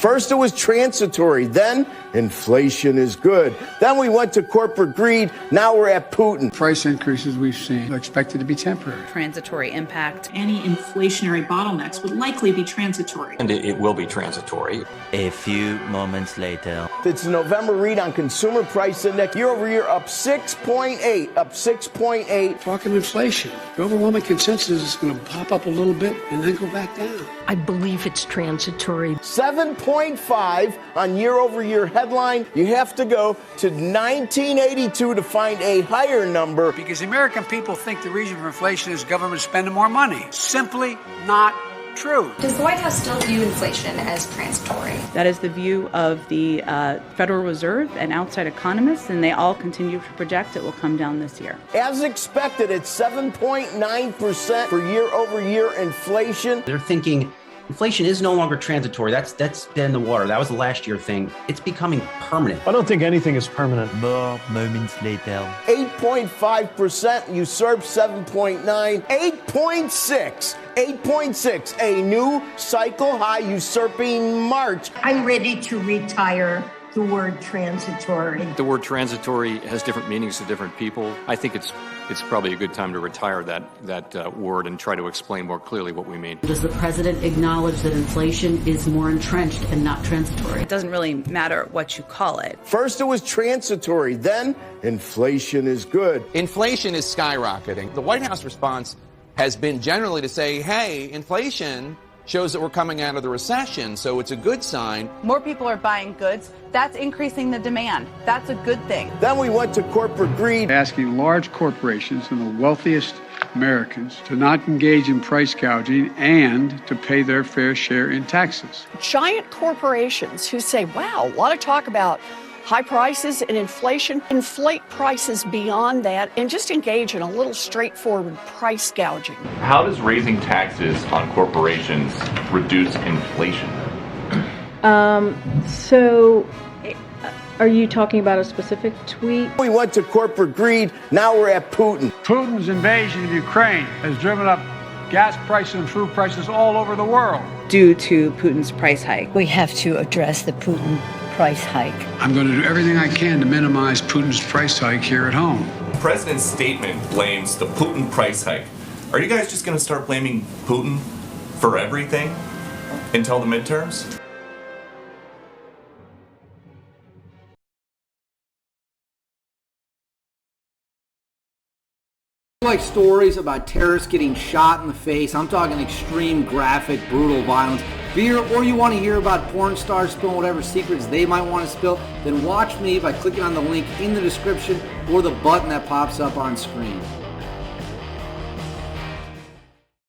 First it was transitory, then inflation is good. Then we went to corporate greed, now we're at Putin. Price increases we've seen are expected to be temporary. Transitory impact. Any inflationary bottlenecks would likely be transitory. And it will be transitory. A few moments later. It's the November read on Consumer Price Index, year over year up 6.8, up 6.8. Talking inflation. The overwhelming consensus is going to pop up a little bit and then go back down. I believe it's transitory. 7.5 on year over year headline. You have to go to 1982 to find a higher number. Because the American people think the reason for inflation is government spending more money. Simply not true. Does the White House still view inflation as transitory? That is the view of the Federal Reserve and outside economists, and they all continue to project it will come down this year. As expected, it's 7.9% for year over year inflation. They're thinking inflation is no longer transitory. That's dead in the water. That was the last year thing. It's becoming permanent. I don't think anything is permanent. More moments later. 8.5% usurps 7.9. 8.6. 8.6, a new cycle high usurping March. I'm ready to retire the word transitory. The word transitory has different meanings to different people. I think it's probably a good time to retire that word and try to explain more clearly what we mean. Does the president acknowledge that inflation is more entrenched and not transitory? It doesn't really matter what you call it. First it was transitory, then inflation is good. Inflation is skyrocketing. The White House response has been generally to say, hey, inflation shows that we're coming out of the recession, so it's a good sign. More people are buying goods. That's increasing the demand. That's a good thing. Then we went to corporate greed. Asking large corporations and the wealthiest Americans to not engage in price gouging and to pay their fair share in taxes. Giant corporations who say, wow, a lot of talk about high prices and inflation, inflate prices beyond that and just engage in a little straightforward price gouging. How does raising taxes on corporations reduce inflation? So are you talking about a specific tweet? We went to corporate greed, now we're at Putin. Putin's invasion of Ukraine has driven up gas prices and food prices all over the world. Due to Putin's price hike. We have to address the Putin price hike. I'm going to do everything I can to minimize Putin's price hike here at home. The president's statement blames the Putin price hike. Are you guys just going to start blaming Putin for everything until the midterms? Like stories about terrorists getting shot in the face. I'm talking extreme, graphic, brutal violence. Or you want to hear about porn stars spilling whatever secrets they might want to spill, then watch me by clicking on the link in the description or the button that pops up on screen.